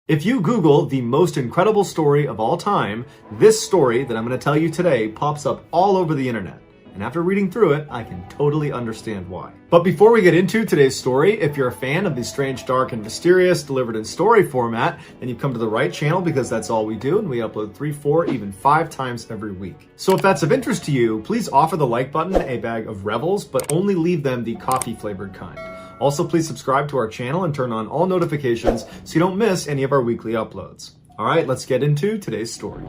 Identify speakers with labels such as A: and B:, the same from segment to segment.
A: If you Google the most incredible story of all time, this story that I'm going to tell you today pops up all over the internet. And after reading through it, I can totally understand why. But before we get into today's story, if you're a fan of the strange, dark, and mysterious delivered in story format, then you've come to the right channel because that's all we do, and we upload 3, 4, even 5 times every week. So if that's of interest to you, please offer the like button a bag of Revels, but only leave them the coffee-flavored kind. Also, please subscribe to our channel and turn on all notifications so you don't miss any of our weekly uploads. All right, let's get into today's story.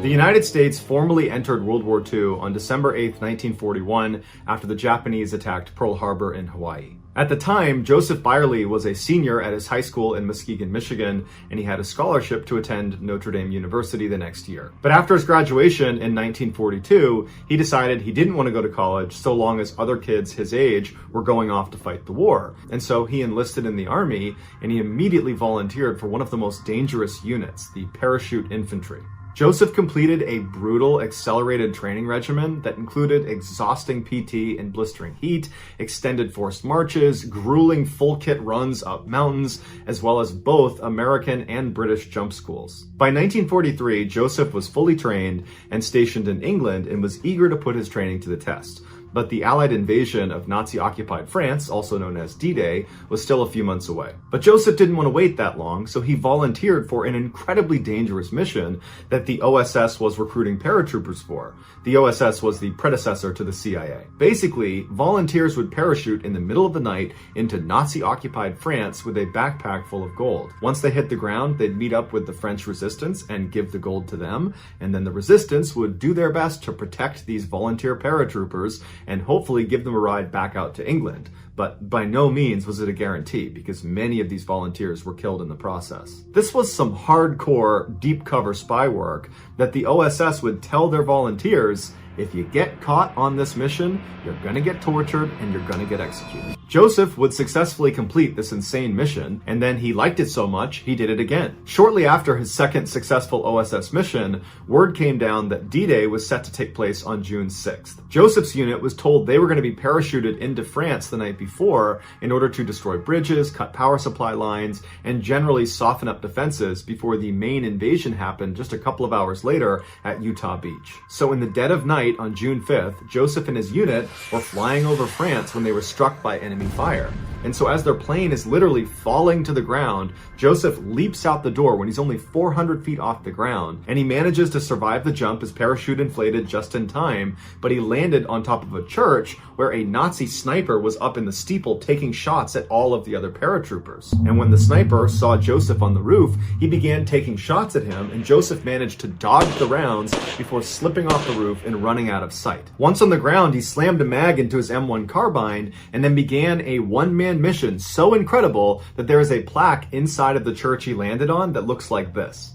A: The United States formally entered World War II on December 8, 1941, after the Japanese attacked Pearl Harbor in Hawaii. At the time, Joseph Byerly was a senior at his high school in Muskegon, Michigan, and he had a scholarship to attend Notre Dame University the next year. But after his graduation in 1942, he decided he didn't want to go to college so long as other kids his age were going off to fight the war. And so he enlisted in the Army, and he immediately volunteered for one of the most dangerous units, the Parachute Infantry. Joseph completed a brutal, accelerated training regimen that included exhausting PT in blistering heat, extended forced marches, grueling full-kit runs up mountains, as well as both American and British jump schools. By 1943, Joseph was fully trained and stationed in England and was eager to put his training to the test. But the Allied invasion of Nazi-occupied France, also known as D-Day, was still a few months away. But Joseph didn't want to wait that long, so he volunteered for an incredibly dangerous mission that the OSS was recruiting paratroopers for. The OSS was the predecessor to the CIA. Basically, volunteers would parachute in the middle of the night into Nazi-occupied France with a backpack full of gold. Once they hit the ground, they'd meet up with the French resistance and give the gold to them, and then the resistance would do their best to protect these volunteer paratroopers and hopefully give them a ride back out to England. But by no means was it a guarantee, because many of these volunteers were killed in the process. This was some hardcore, deep cover spy work that the OSS would tell their volunteers: if you get caught on this mission, you're gonna get tortured and you're gonna get executed. Joseph would successfully complete this insane mission, and then he liked it so much, he did it again. Shortly after his second successful OSS mission, word came down that D-Day was set to take place on June 6th. Joseph's unit was told they were going to be parachuted into France the night before in order to destroy bridges, cut power supply lines, and generally soften up defenses before the main invasion happened just a couple of hours later at Utah Beach. So in the dead of night on June 5th, Joseph and his unit were flying over France when they were struck by enemy fire. And so as their plane is literally falling to the ground, Joseph leaps out the door when he's only 400 feet off the ground, and he manages to survive the jump. His parachute inflated just in time, but he landed on top of a church where a Nazi sniper was up in the steeple taking shots at all of the other paratroopers. And when the sniper saw Joseph on the roof, he began taking shots at him, and Joseph managed to dodge the rounds before slipping off the roof and running out of sight. Once on the ground, he slammed a mag into his M1 carbine and then began a one-man mission so incredible that there is a plaque inside of the church he landed on that looks like this.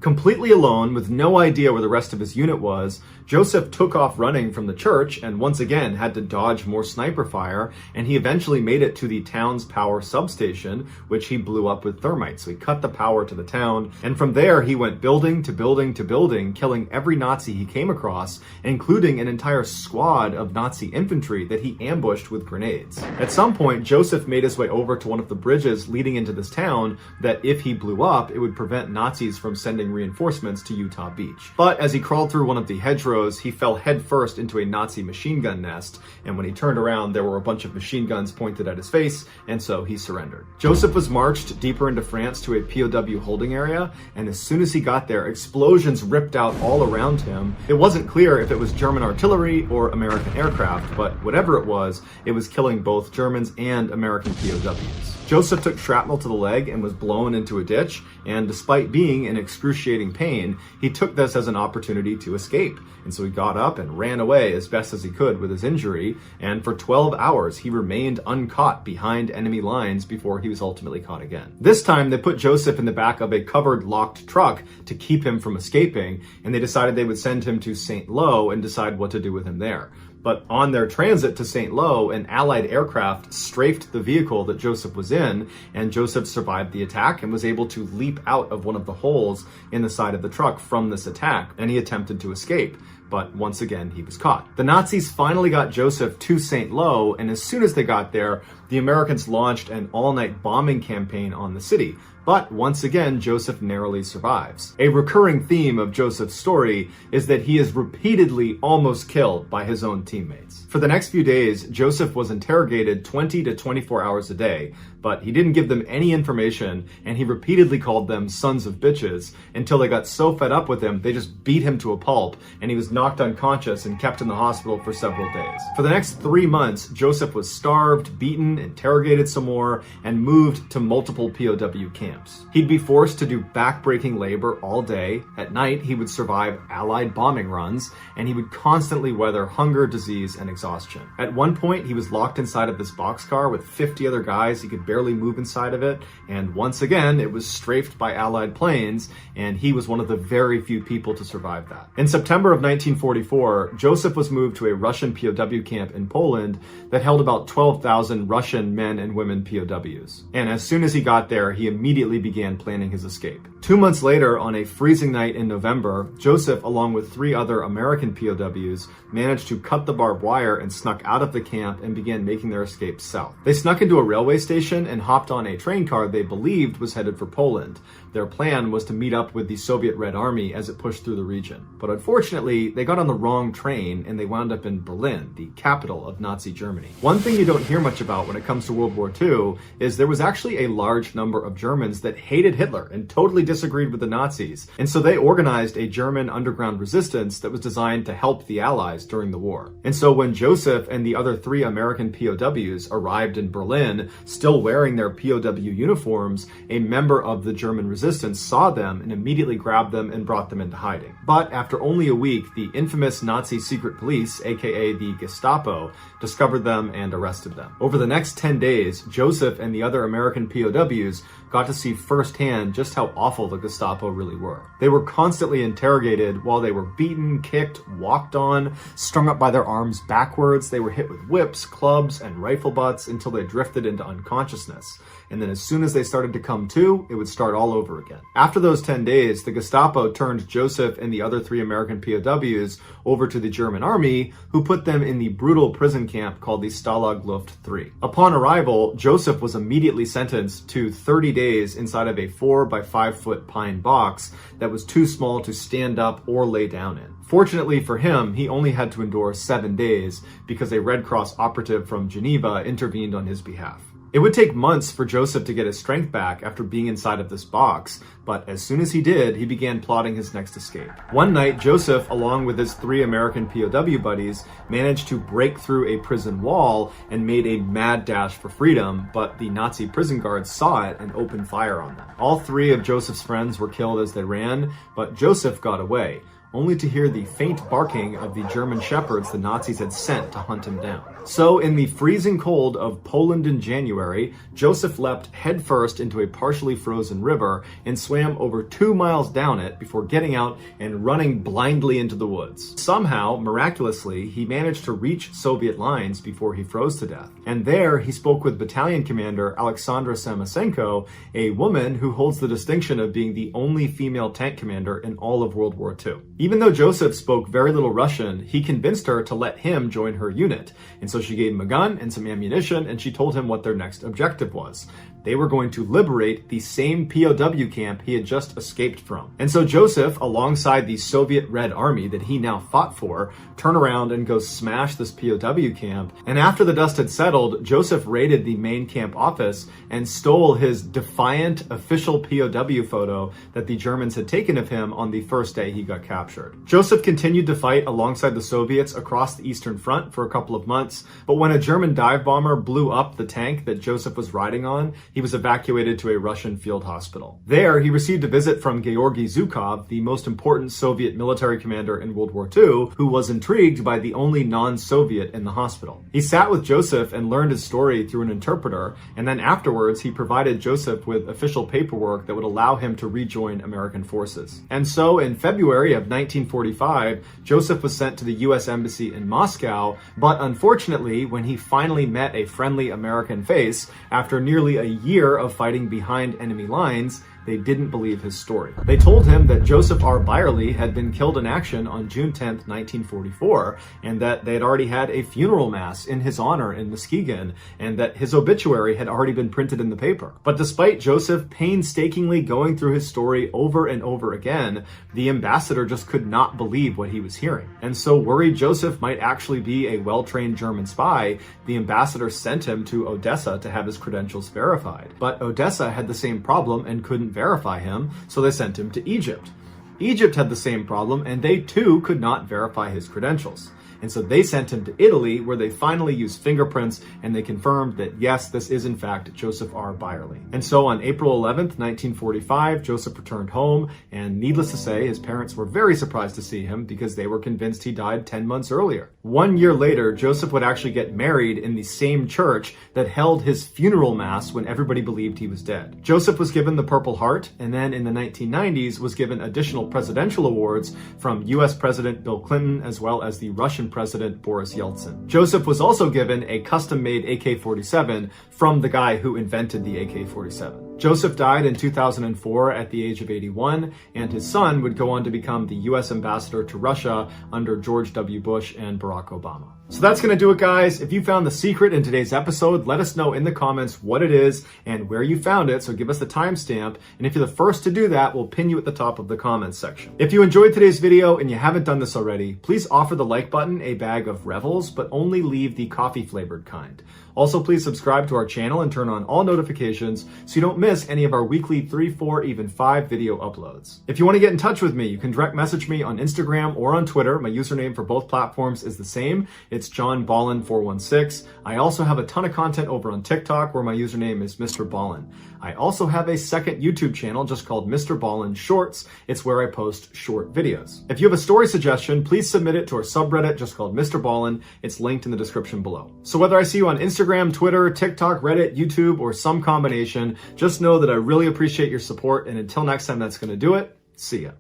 A: Completely alone, with no idea where the rest of his unit was, Joseph took off running from the church and once again had to dodge more sniper fire, and he eventually made it to the town's power substation, which he blew up with thermite. So he cut the power to the town, and from there he went building to building to building, killing every Nazi he came across, including an entire squad of Nazi infantry that he ambushed with grenades. At some point, Joseph made his way over to one of the bridges leading into this town that, if he blew up, it would prevent Nazis from sending reinforcements to Utah Beach. But as he crawled through one of the hedgerows, he fell headfirst into a Nazi machine gun nest, and when he turned around, there were a bunch of machine guns pointed at his face, and so he surrendered. Joseph was marched deeper into France to a POW holding area, and as soon as he got there, explosions ripped out all around him. It wasn't clear if it was German artillery or American aircraft, but whatever it was killing both Germans and American POWs. Joseph took shrapnel to the leg and was blown into a ditch, and despite being in excruciating pain, he took this as an opportunity to escape. And so he got up and ran away as best as he could with his injury, and for 12 hours he remained uncaught behind enemy lines before he was ultimately caught again. This time they put Joseph in the back of a covered locked truck to keep him from escaping, and they decided they would send him to St. Lo and decide what to do with him there. But on their transit to St. Lo, an Allied aircraft strafed the vehicle that Joseph was in, and Joseph survived the attack and was able to leap out of one of the holes in the side of the truck from this attack, and he attempted to escape. But once again, he was caught. The Nazis finally got Joseph to St. Lo, and as soon as they got there, the Americans launched an all-night bombing campaign on the city. But once again, Joseph narrowly survives. A recurring theme of Joseph's story is that he is repeatedly almost killed by his own teammates. For the next few days, Joseph was interrogated 20 to 24 hours a day, but he didn't give them any information, and he repeatedly called them sons of bitches until they got so fed up with him, they just beat him to a pulp, and he was knocked unconscious and kept in the hospital for several days. For the next 3 months, Joseph was starved, beaten, interrogated some more, and moved to multiple POW camps. He'd be forced to do back-breaking labor all day. At night, he would survive Allied bombing runs, and he would constantly weather hunger, disease, and exhaustion. At one point, he was locked inside of this boxcar with 50 other guys. He could barely move inside of it, and once again, it was strafed by Allied planes, and he was one of the very few people to survive that. In September of 1944, Joseph was moved to a Russian POW camp in Poland that held about 12,000 Russian men and women POWs. And as soon as he got there, he immediately began planning his escape. 2 months later, on a freezing night in November, Joseph, along with 3 other American POWs, managed to cut the barbed wire and snuck out of the camp and began making their escape south. They snuck into a railway station and hopped on a train car they believed was headed for Poland. Their plan was to meet up with the Soviet Red Army as it pushed through the region. But unfortunately, they got on the wrong train and they wound up in Berlin, the capital of Nazi Germany. One thing you don't hear much about when it comes to World War II is there was actually a large number of Germans that hated Hitler and totally disagreed with the Nazis. And so they organized a German underground resistance that was designed to help the Allies during the war. And so when Joseph and the other 3 American POWs arrived in Berlin, still wearing their POW uniforms, a member of the German resistance saw them and immediately grabbed them and brought them into hiding. But after only a week, the infamous Nazi secret police, aka the Gestapo, discovered them and arrested them. Over the next 10 days, Joseph and the other American POWs got to see firsthand just how awful the Gestapo really were. They were constantly interrogated while they were beaten, kicked, walked on, strung up by their arms backwards. They were hit with whips, clubs, and rifle butts until they drifted into unconsciousness. And then as soon as they started to come to, it would start all over again. After those 10 days, the Gestapo turned Joseph and the other 3 American POWs over to the German army, who put them in the brutal prison camp called the Stalag Luft III. Upon arrival, Joseph was immediately sentenced to 30 days inside of a 4 by 5 foot pine box that was too small to stand up or lay down in. Fortunately for him, he only had to endure 7 days because a Red Cross operative from Geneva intervened on his behalf. It would take months for Joseph to get his strength back after being inside of this box, but as soon as he did, he began plotting his next escape. One night, Joseph, along with his 3 American POW buddies, managed to break through a prison wall and made a mad dash for freedom, but the Nazi prison guards saw it and opened fire on them. All 3 of Joseph's friends were killed as they ran, but Joseph got away, only to hear the faint barking of the German shepherds the Nazis had sent to hunt him down. So in the freezing cold of Poland in January, Joseph leapt headfirst into a partially frozen river and swam over 2 miles down it before getting out and running blindly into the woods. Somehow, miraculously, he managed to reach Soviet lines before he froze to death. And there, he spoke with battalion commander Alexandra Samosenko, a woman who holds the distinction of being the only female tank commander in all of World War II. Even though Joseph spoke very little Russian, he convinced her to let him join her unit. And so she gave him a gun and some ammunition, and she told him what their next objective was. They were going to liberate the same POW camp he had just escaped from. And so Joseph, alongside the Soviet Red Army that he now fought for, turn around and go smash this POW camp. And after the dust had settled, Joseph raided the main camp office and stole his defiant official POW photo that the Germans had taken of him on the first day he got captured. Joseph continued to fight alongside the Soviets across the Eastern Front for a couple of months, but when a German dive bomber blew up the tank that Joseph was riding on, he was evacuated to a Russian field hospital. There, he received a visit from Georgy Zhukov, the most important Soviet military commander in World War II, who was intrigued by the only non-Soviet in the hospital. He sat with Joseph and learned his story through an interpreter, and then afterwards he provided Joseph with official paperwork that would allow him to rejoin American forces. And so in February of 1945, Joseph was sent to the US Embassy in Moscow, but unfortunately, when he finally met a friendly American face, after nearly a year of fighting behind enemy lines, they didn't believe his story. They told him that Joseph R. Byerly had been killed in action on June 10th, 1944, and that they had already had a funeral mass in his honor in Muskegon, and that his obituary had already been printed in the paper. But despite Joseph painstakingly going through his story over and over again, the ambassador just could not believe what he was hearing. And so, worried Joseph might actually be a well-trained German spy, the ambassador sent him to Odessa to have his credentials verified. But Odessa had the same problem and couldn't verify him, so they sent him to Egypt. Egypt had the same problem, and they too could not verify his credentials. And so they sent him to Italy, where they finally used fingerprints, and they confirmed that yes, this is in fact Joseph R. Byerly. And so on April 11th, 1945, Joseph returned home, and needless to say, his parents were very surprised to see him because they were convinced he died 10 months earlier. 1 year later, Joseph would actually get married in the same church that held his funeral mass when everybody believed he was dead. Joseph was given the Purple Heart, and then in the 1990s was given additional presidential awards from US President Bill Clinton as well as the Russian President Boris Yeltsin. Joseph was also given a custom-made AK-47 from the guy who invented the AK-47. Joseph died in 2004 at the age of 81, and his son would go on to become the US ambassador to Russia under George W. Bush and Barack Obama. So that's going to do it, guys. If you found the secret in today's episode, let us know in the comments what it is and where you found it, so give us the timestamp. And if you're the first to do that, we'll pin you at the top of the comments section. If you enjoyed today's video and you haven't done this already, please offer the like button a bag of Revels, but only leave the coffee-flavored kind. Also, please subscribe to our channel and turn on all notifications so you don't miss any of our weekly 3, 4, even 5 video uploads. If you want to get in touch with me, you can direct message me on Instagram or on Twitter. My username for both platforms is the same. It's John Ballin 416. I also have a ton of content over on TikTok where my username is Mr. Ballin. I also have a second YouTube channel just called Mr. Ballin Shorts. It's where I post short videos. If you have a story suggestion, please submit it to our subreddit just called Mr. Ballin. It's linked in the description below. So whether I see you on Instagram, Twitter, TikTok, Reddit, YouTube, or some combination, just know that I really appreciate your support. And until next time, that's going to do it. See ya.